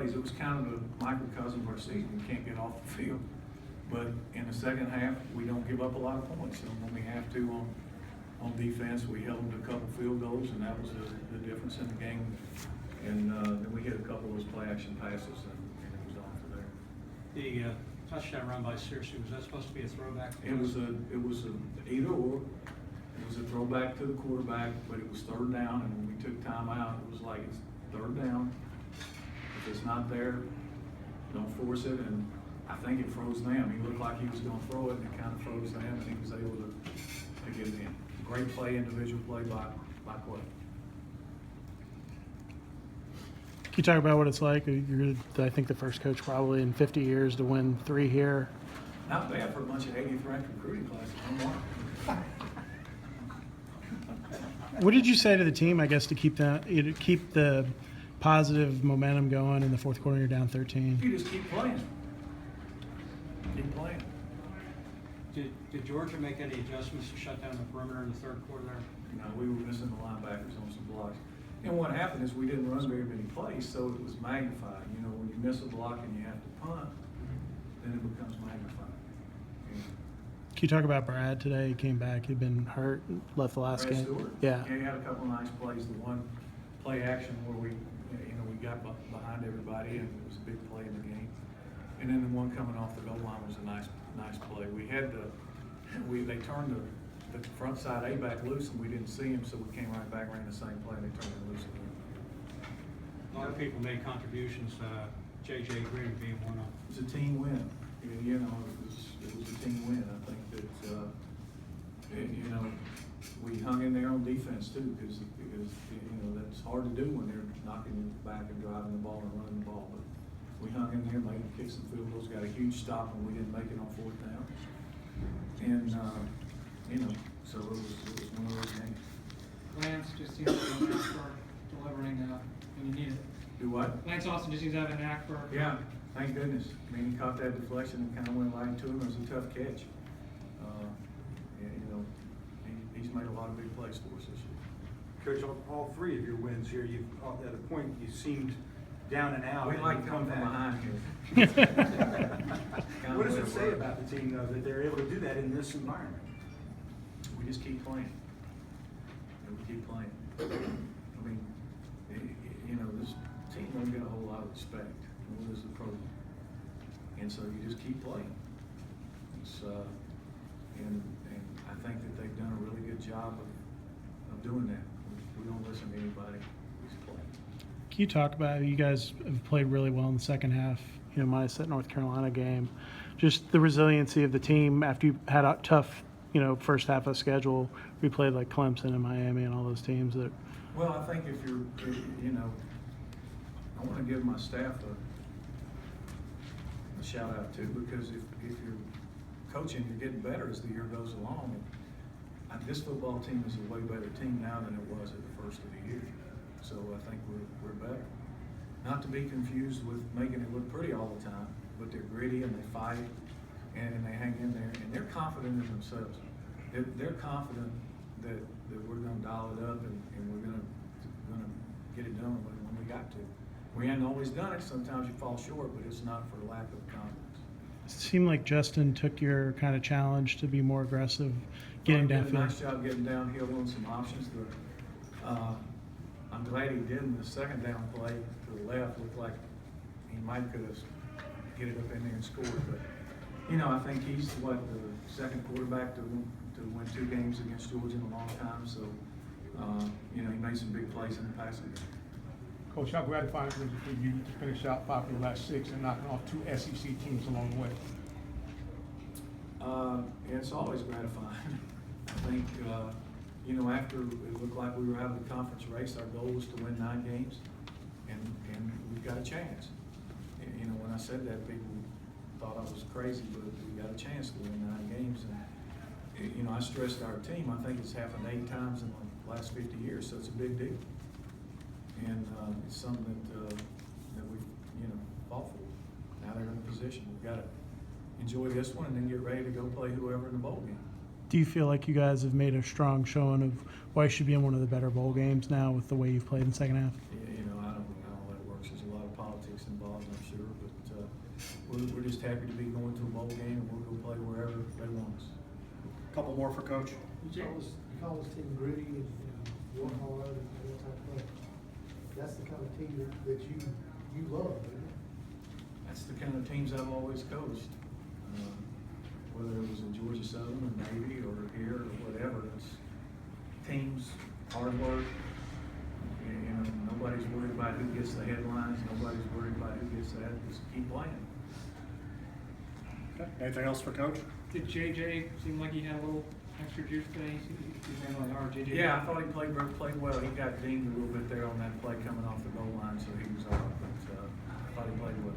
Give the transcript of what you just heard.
plays. It was kind of the microcosm of our season. We can't get off the field. But in the second half, we don't give up a lot of points. And when we have to on defense, we held them to a couple field goals, and that was the difference in the game. And then we hit a couple of those play action passes, and it was on for there. The touchdown run by Searcy, was that supposed to be a throwback? It was a either or. It was a throwback to the quarterback, but it was third down, and when we took time out, it was like, it's third down. If it's not there, don't force it, and I think it froze them. He looked like he was going to throw it, and it kind of froze them, and he was able to get it in. Great play, individual play by Clay. Can you talk about what it's like? You're, I think, the first coach probably in 50 years to win 3 here. Not bad for a bunch of 80th ranked recruiting classes. What did you say to the team, I guess, to keep the positive momentum going in the fourth quarter? You're down 13. You just keep playing. Keep playing. Did Georgia make any adjustments to shut down the perimeter in the third quarter there? You know, we were missing the linebackers on some blocks. And what happened is we didn't run very many plays, so it was magnified. You know, when you miss a block and you have to punt, then it becomes magnified. Yeah. Can you talk about Brad today? He came back. He'd been hurt, left the last Brad game. Stewart? Yeah. Yeah, he had a couple of nice plays. The one play action where we got behind everybody, and it was a big play in the game. And then the one coming off the goal line was a nice play. They turned the front side A back loose, and we didn't see him, so we came right back, ran the same play, and they turned it loose again. A lot of people made contributions, J.J. Green being one of them. It was a team win. You know, it was a team win. I think that you know, we hung in there on defense too, because you know that's hard to do when they're knocking you back and driving the ball and running the ball. But we hung in there, made them kick some field goals, got a huge stop, and we didn't make it on fourth down. And you know, so it was one of those games. Lance just seems to have a knack for delivering when you need it. Do what? Lance Austin just seems to have a knack for. Yeah, thank goodness. I mean, he caught that deflection and kind of went right into him. It was a tough catch. You know, he's made a lot of big plays for us this year. Coach, all three of your wins here, you at a point you seemed down and out. We like coming from behind here. What does it say about the team, though, that they're able to do that in this environment? We just keep playing. And we keep playing. I mean, you know, this team don't get a whole lot of respect. Nor does the program. And so you just keep playing. It's and I think that they've done a really good job of doing that. We don't listen to anybody. We just play. Can you talk about, you guys have played really well in the second half, you know, minus that North Carolina game. Just the resiliency of the team after you had a tough, you know, first half of schedule. We played like Clemson and Miami and all those teams that. Well, I think if you know, I want to give my staff a shout out too, because if you're coaching, you're getting better as the year goes along. And this football team is a way better team now than it was at the first of the year. So I think we're better. Not to be confused with making it look pretty all the time, but they're gritty and they fight and they hang in there, and they're confident in themselves. They're confident that we're going to dial it up and we're going to get it done when we got to. We hadn't always done it. Sometimes you fall short, but it's not for lack of confidence. It seemed like Justin took your kind of challenge to be more aggressive, getting He did downfield. a nice job getting downhill on some options. I'm glad he didn't. The second down play to the left looked like he might could have get it up in there and scored. But you know, I think he's the second quarterback to win 2 games against Georgia in a long time. So you know, he made some big plays in the passing game. Coach, how gratifying was it for you to finish out 5 of your last 6 and knocking off 2 SEC teams along the way? Yeah, it's always gratifying. I think, you know, after it looked like we were out of the conference race, our goal was to win 9 games, and we've got a chance. You know, when I said that, people thought I was crazy, but we got a chance to win 9 games. And, you know, I stressed to our team, I think it's happened 8 times in the last 50 years, so it's a big deal. And it's something that we, you know, fought for. Now they're in a position. We've got to enjoy this one and then get ready to go play whoever in the bowl game. Do you feel like you guys have made a strong showing of why you should be in one of the better bowl games now with the way you've played in the second half? You know, I don't know how that works. There's a lot of politics politics involved, I'm sure, but, we're just happy to be going to a bowl game, and we'll go play wherever they want us. Couple more for Coach. You call this team gritty and, work hard and that type of thing. That's the kind of team that you love, isn't it? That's the kind of teams I've always coached. Whether it was in Georgia Southern or Navy or here or whatever, it's teams, hard work. You know, nobody's worried about who gets the headlines, nobody's worried about who gets that, just keep playing. Okay. Anything else for Coach? Did JJ seem like he had a little extra juice today? He ran like our JJ. Yeah, I thought he played well. He got dinged a little bit there on that play coming off the goal line, so he was out, but, I thought he played well.